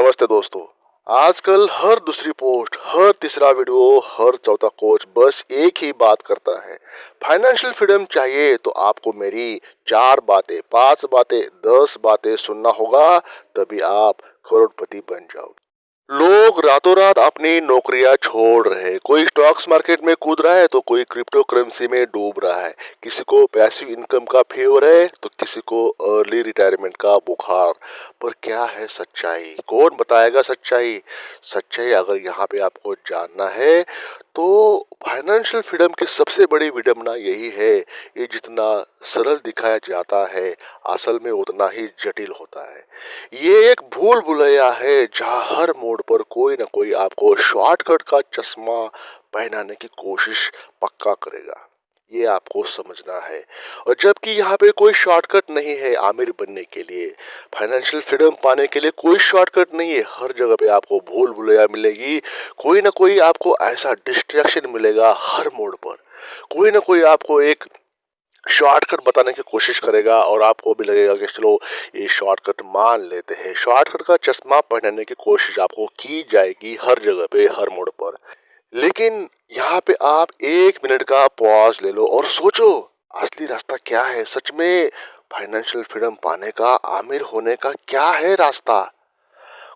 नमस्ते दोस्तों। आजकल हर दूसरी पोस्ट, हर तीसरा वीडियो, हर चौथा कोच बस एक ही बात करता है, फाइनेंशियल फ्रीडम चाहिए तो आपको मेरी 4 बातें, 5 बातें, 10 बातें सुनना होगा, तभी आप करोड़पति बन जाओगे। लोग रातों रात अपनी नौकरियां छोड़ रहे हैं। कोई स्टॉक्स मार्केट में कूद रहा है तो कोई क्रिप्टो करेंसी में डूब रहा है। किसी को पैसिव इनकम का फेवर है तो किसी को अर्ली रिटायरमेंट का बुखार। पर क्या है सच्चाई? कौन बताएगा सच्चाई? सच्चाई अगर यहाँ पे आपको जानना है तो फाइनेंशियल फ्रीडम की सबसे बड़ी विडंबना यही है, ये जितना सरल दिखाया जाता है असल में उतना ही जटिल होता है। ये एक भूल भुलैया है जहाँ हर मोड़ पर कोई ना कोई आपको शॉर्टकट का चश्मा पहनाने की कोशिश पक्का करेगा। ये आपको समझना है। और जबकि यहाँ पे कोई शॉर्टकट नहीं है आमिर बनने के लिए, फाइनेंशियल फ्रीडम पाने के लिए कोई शॉर्टकट नहीं है। हर जगह पे आपको भूल भुलैया मिलेगी, कोई ना कोई आपको ऐसा डिस्ट्रैक्शन मिलेगा हर मोड़ पर। कोई ना कोई आपको एक शॉर्टकट बताने की कोशिश करेगा और आपको भी लगेगा कि चलो ये शॉर्टकट मान लेते हैं। शॉर्टकट का चश्मा पहनने की कोशिश आपको की जाएगी हर जगह पे, हर मोड़ पर। लेकिन यहाँ पे आप 1 मिनट का पॉज ले लो और सोचो, असली रास्ता क्या है सच में? फाइनेंशियल फ्रीडम पाने का, आमिर होने का क्या है रास्ता?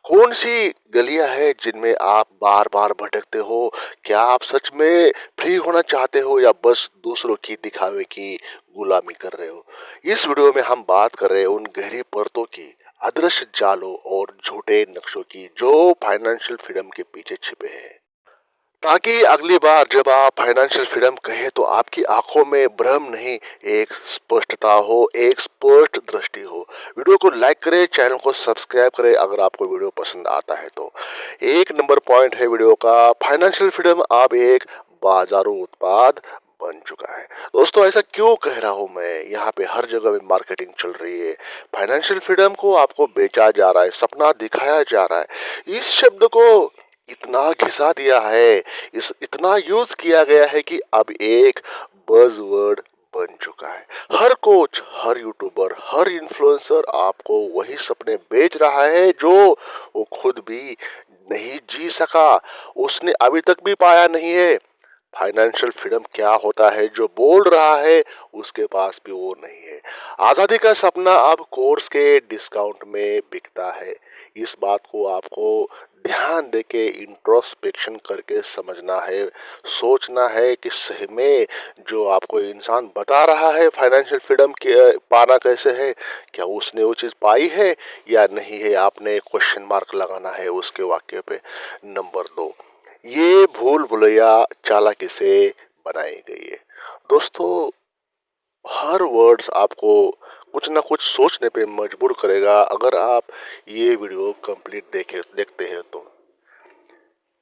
कौन सी गलियां हैं जिनमें आप बार बार भटकते हो? क्या आप सच में फ्री होना चाहते हो या बस दूसरों की दिखावे की गुलामी कर रहे हो? इस वीडियो में हम बात कर रहे हैं उन गहरी परतों की, अदृश्य जालों और झूठे नक्शों की जो फाइनेंशियल फ्रीडम के पीछे छिपे हैं, ताकि अगली बार जब आप फाइनेंशियल फ्रीडम कहे तो आपकी आंखों में भ्रम नहीं, एक स्पष्टता हो, एक स्पष्ट दृष्टि हो। वीडियो को लाइक करें, चैनल को सब्सक्राइब करें अगर आपको वीडियो पसंद आता है तो। 1 नंबर पॉइंट है वीडियो का, फाइनेंशियल फ्रीडम अब एक बाजारू उत्पाद बन चुका है। दोस्तों ऐसा क्यों कह रहा हूँ मैं? यहाँ पे हर जगह में मार्केटिंग चल रही है, फाइनेंशियल फ्रीडम को आपको बेचा जा रहा है, सपना दिखाया जा रहा है। इस शब्द को इतना घिसा दिया है, इस इतना यूज किया गया है कि अब एक बज़वर्ड बन चुका है। हर कोच, हर यूट्यूबर, हर इन्फ्लुएंसर आपको वही सपने बेच रहा है जो वो खुद भी नहीं जी सका, उसने अभी तक भी पाया नहीं है। फाइनेंशियल फ्रीडम क्या होता है जो बोल रहा है उसके पास भी वो नहीं है। आज़ादी का सपना अब कोर्स के डिस्काउंट में बिकता है। इस बात को आपको ध्यान देके इंट्रोस्पेक्शन करके समझना है, सोचना है कि सही में जो आपको इंसान बता रहा है फाइनेंशियल फ्रीडम के पाना कैसे है, क्या उसने वो चीज़ पाई है या नहीं है। आपने क्वेश्चन मार्क लगाना है उसके वाक्य पे। नंबर 2, ये भूल भुलैया चालाकी से बनाई गई है। दोस्तों हर वर्ड्स आपको कुछ ना कुछ सोचने पे मजबूर करेगा अगर आप ये वीडियो कंप्लीट देखते हैं तो।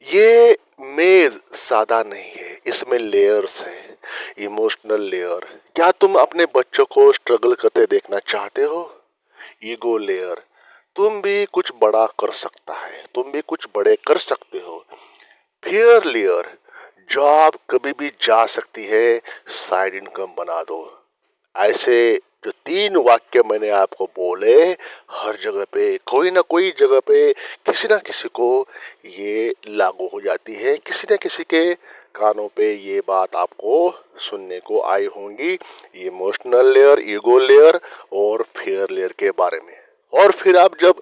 ये मेज सादा नहीं है, इसमें लेयर्स हैं, इमोशनल लेयर। क्या तुम अपने बच्चों को स्ट्रगल करते देखना चाहते हो? ईगो लेयर, तुम भी कुछ बड़ा कर सकता है, तुम भी कुछ बड़े कर सकते हो। फियर लेयर, जॉब कभी भी जा सकती है, साइड इनकम बना दो। ऐसे जो 3 वाक्य मैंने आपको बोले, हर जगह पे कोई ना कोई जगह पे किसी ना किसी को ये लागू हो जाती है, किसी न किसी के कानों पे ये बात आपको सुनने को आई होंगी, इमोशनल लेयर, ईगो लेयर और फेयर लेयर के बारे में। और फिर आप जब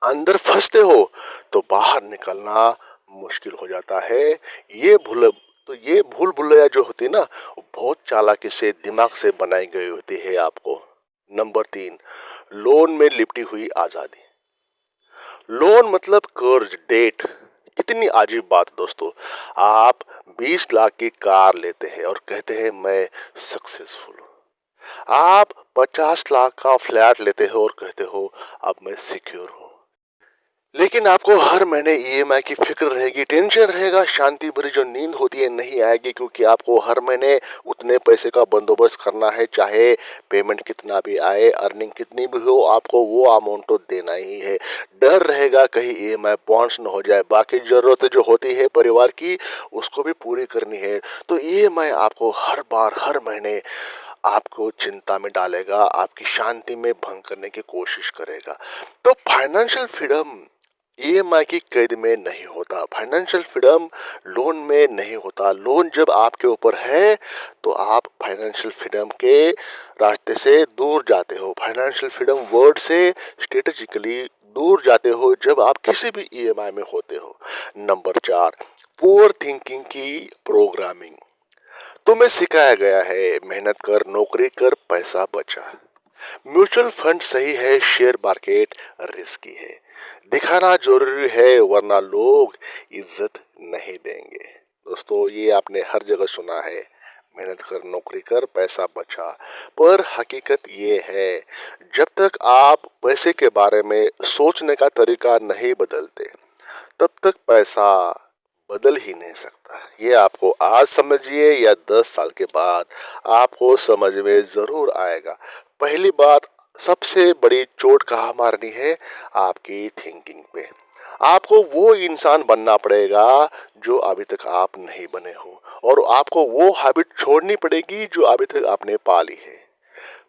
अंदर फंसते हो तो बाहर निकलना मुश्किल हो जाता है। ये भूल भुलैया जो होती है ना, वो बहुत चालाकी से दिमाग से बनाई गई होती है आपको। नंबर 3, लोन में लिपटी हुई आजादी। लोन मतलब कर्ज, डेट। कितनी अजीब बात दोस्तों। आप 20 लाख की कार लेते हैं और कहते हैं मैं सक्सेसफुल हूँ। आप 50 लाख का फ्लैट लेते हो और कहते हो अब मैं सिक्योर हूँ। लेकिन आपको हर महीने ईएमआई की फिक्र रहेगी, टेंशन रहेगा, शांति भरी जो नींद होती है नहीं आएगी, क्योंकि आपको हर महीने उतने पैसे का बंदोबस्त करना है, चाहे पेमेंट कितना भी आए, अर्निंग कितनी भी हो, आपको वो अमाउंट तो देना ही है। डर रहेगा कहीं ईएमआई बाउंस न हो जाए, बाकी जरूरतें जो होती है परिवार की उसको भी पूरी करनी है। तो ईएमआई आपको हर बार हर महीने आपको चिंता में डालेगा, आपकी शांति में भंग करने की कोशिश करेगा। तो फाइनेंशियल फ्रीडम ईएमआई की कैद में नहीं होता, फाइनेंशियल फ्रीडम लोन में नहीं होता। लोन जब आपके ऊपर है तो आप फाइनेंशियल फ्रीडम के रास्ते से दूर जाते हो, फाइनेंशियल फ्रीडम वर्ड से स्ट्रेटेजिकली दूर जाते हो जब आप किसी भी ईएमआई में होते हो। नंबर 4, पुअर थिंकिंग की प्रोग्रामिंग। तुम्हें सिखाया गया है मेहनत कर, नौकरी कर, पैसा बचा, म्यूचुअल फंड सही है, शेयर मार्केट रिस्की है, दिखाना जरूरी है वरना लोग इज्जत नहीं देंगे। दोस्तों ये आपने हर जगह सुना है, मेहनत कर, नौकरी कर, पैसा बचा। पर हकीकत ये है, जब तक आप पैसे के बारे में सोचने का तरीका नहीं बदलते तब तक पैसा बदल ही नहीं सकता। ये आपको आज समझिए या 10 साल के बाद आपको समझ में जरूर आएगा। पहली बात, सबसे बड़ी चोट कहाँ मारनी है? आपकी थिंकिंग पे। आपको वो इंसान बनना पड़ेगा जो अभी तक आप नहीं बने हो, और आपको वो हैबिट छोड़नी पड़ेगी जो अभी तक आपने पाली है।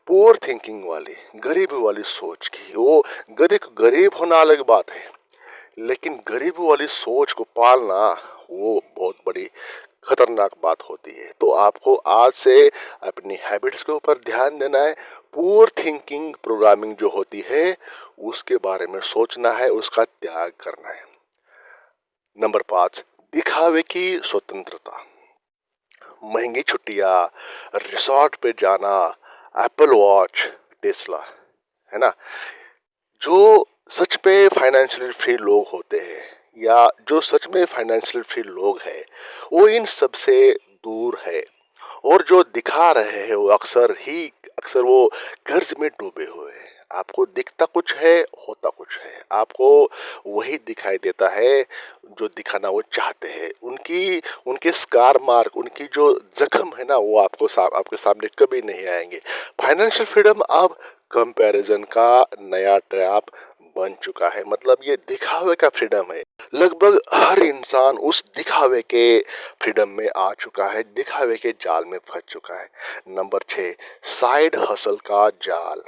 पुअर थिंकिंग वाली, गरीब वाली सोच की, वो गरीब होना अलग बात है, लेकिन गरीबी वाली सोच को पालना वो बहुत बड़ी खतरनाक बात होती है। तो आपको आज से अपनी हैबिट्स के ऊपर ध्यान देना है। पुअर थिंकिंग प्रोग्रामिंग जो होती है उसके बारे में सोचना है, उसका त्याग करना है। नंबर 5, दिखावे की स्वतंत्रता। महंगी छुट्टियां, रिसोर्ट पे जाना, एप्पल वॉच, टेस्ला, है ना। जो सच में फाइनेंशियल फ्री लोग होते हैं, या जो सच में फाइनेंशियल फ्री लोग हैं, वो इन सब से दूर है। और जो दिखा रहे हैं वो अक्सर वो कर्ज में डूबे हुए हैं। आपको दिखता कुछ है, होता कुछ है। आपको वही दिखाई देता है जो दिखाना वो चाहते हैं। उनके स्कार मार्क, उनकी जो जख्म है ना, वो आपके सामने कभी नहीं आएंगे। फाइनेंशियल फ्रीडम अब कंपैरिजन का नया ट्रैप बन चुका है। मतलब ये दिखावे का फ्रीडम है। लगभग हर इंसान उस दिखावे के फ्रीडम में आ चुका है, दिखावे के जाल में फंस चुका है। नंबर 6, साइड हसल का जाल।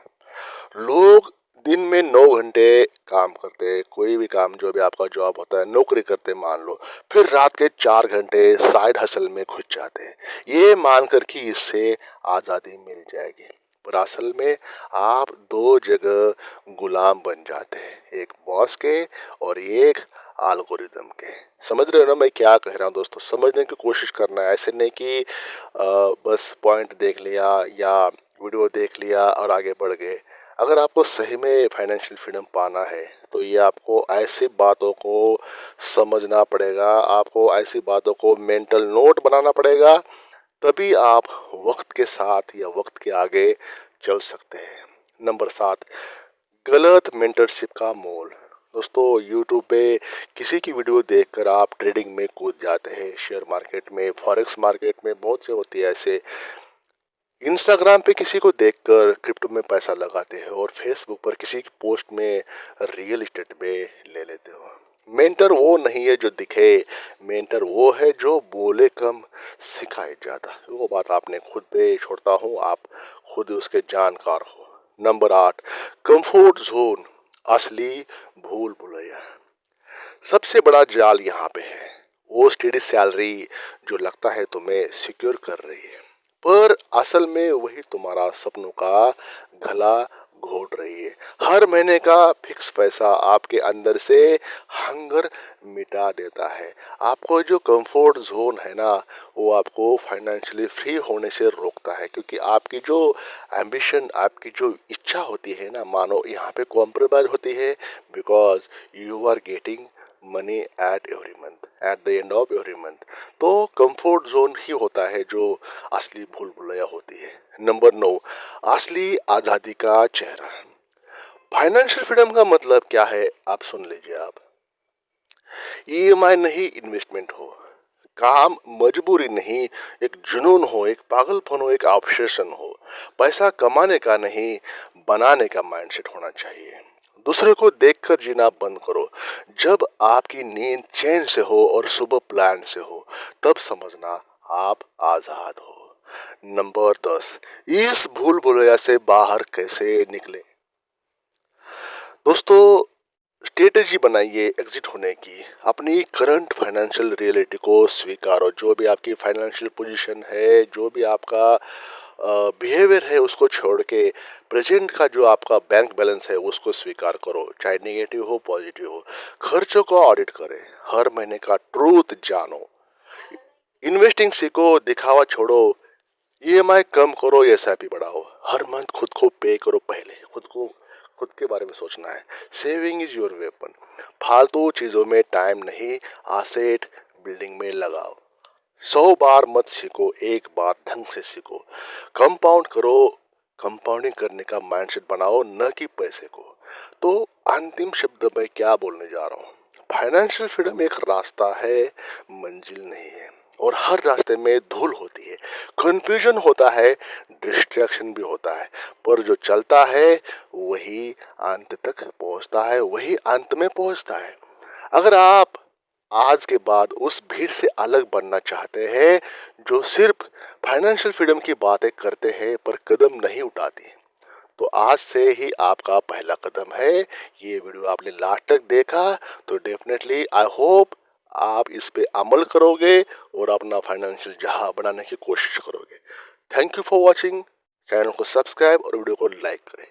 लोग दिन में 9 घंटे काम करते, कोई भी काम जो भी आपका जॉब होता है, नौकरी करते मान लो, फिर रात के 4 घंटे साइड हसल में घुस जाते हैं, ये मानकर कि इससे आज़ादी मिल जाएगी। पर असल में आप दो जगह गुलाम बन जाते हैं, एक बॉस के और एक एल्गोरिदम के। समझ रहे हो ना मैं क्या कह रहा हूँ दोस्तों? समझने की कोशिश करना है, ऐसे नहीं कि बस पॉइंट देख लिया या वीडियो देख लिया और आगे बढ़ गए। अगर आपको सही में फाइनेंशियल फ्रीडम पाना है तो ये आपको ऐसी बातों को समझना पड़ेगा, आपको ऐसी बातों को मेंटल नोट बनाना पड़ेगा, तभी आप वक्त के साथ या वक्त के आगे चल सकते हैं। नंबर 7, गलत मेंटरशिप का मोल। दोस्तों यूट्यूब पे किसी की वीडियो देखकर आप ट्रेडिंग में कूद जाते हैं, शेयर मार्केट में, फॉरेक्स मार्केट में, बहुत से होती है ऐसे। इंस्टाग्राम पे किसी को देखकर क्रिप्टो में पैसा लगाते हैं, और फेसबुक पर किसी की पोस्ट में रियल एस्टेट में ले लेते हो। मेंटर वो नहीं है जो दिखे, मेंटर वो है जो बोले कम, सिखाए ज़्यादा। वो बात आपने खुद पे छोड़ता हूँ, आप खुद उसके जानकार हो। नंबर 8, कंफर्ट जोन, असली भूल भुलैया। सबसे बड़ा जाल यहाँ पे है वो स्टेडी सैलरी जो लगता है तुम्हें सिक्योर कर रही है, पर असल में वही तुम्हारा सपनों का गला घोट रही है। हर महीने का फिक्स पैसा आपके अंदर से हंगर मिटा देता है। आपको जो कंफर्ट जोन है ना, वो आपको फाइनेंशियली फ्री होने से रोकता है, क्योंकि आपकी जो एम्बिशन, आपकी जो इच्छा होती है ना, मानो यहाँ पे कॉम्प्रोमाइज होती है, because you are getting money at every month, at the end of every month. तो कंफर्ट जोन ही होता है जो असली भूल भुलैया होती है। नंबर 9, असली आज़ादी का चेहरा। फाइनेंशियल फ्रीडम का मतलब क्या है, आप सुन लीजिए। आप ईएमआई नहीं, इन्वेस्टमेंट हो, काम मजबूरी नहीं, एक जुनून हो, एक पागलपन हो, एक ऑब्सेशन हो। पैसा कमाने का नहीं, बनाने का माइंडसेट होना चाहिए। दूसरे को देखकर जीना बंद करो। जब आपकी नींद चैन से हो और सुबह प्लान से हो, तब समझना आप आजाद हो। नंबर 10, इस भूल भुलैया से बाहर कैसे निकले। दोस्तों स्ट्रेटेजी बनाइए एग्जिट होने की। अपनी करंट फाइनेंशियल रियलिटी को स्वीकारो। जो भी आपकी फाइनेंशियल पोजीशन है, जो भी आपका बिहेवियर है, उसको छोड़ के प्रेजेंट का जो आपका बैंक बैलेंस है उसको स्वीकार करो, चाहे नेगेटिव हो पॉजिटिव हो। खर्चों को ऑडिट करें, हर महीने का ट्रूथ जानो। इन्वेस्टिंग सीखो, दिखावा छोड़ो। ईएमआई कम करो, एसआईपी बढ़ाओ। हर मंथ खुद को पे करो, पहले खुद के बारे में सोचना है। Saving is your weapon. फालतू चीजों में टाइम नहीं, एसेट बिल्डिंग में लगाओ। 100 बार मत सीखो, एक बार ढंग से सीखो। कंपाउंड करो, कंपाउंडिंग करने का माइंडसेट बनाओ, न कि पैसे को। तो अंतिम शब्द मैं क्या बोलने जा रहा हूँ, फाइनेंशियल फ्रीडम एक रास्ता है, मंजिल नहीं है। और हर रास्ते में धूल होती है, कंफ्यूजन होता है, डिस्ट्रैक्शन भी होता है, पर जो चलता है वही अंत तक पहुंचता है, वही अंत में पहुंचता है। अगर आप आज के बाद उस भीड़ से अलग बनना चाहते हैं जो सिर्फ फाइनेंशियल फ्रीडम की बातें करते हैं पर कदम नहीं उठाती, तो आज से ही आपका पहला कदम है। ये वीडियो आपने लास्ट तक देखा तो डेफिनेटली आई होप आप इस पे अमल करोगे और अपना फाइनेंशियल जहां बनाने की कोशिश करोगे। Thank you for watching. Channel को सब्सक्राइब और वीडियो को लाइक करें।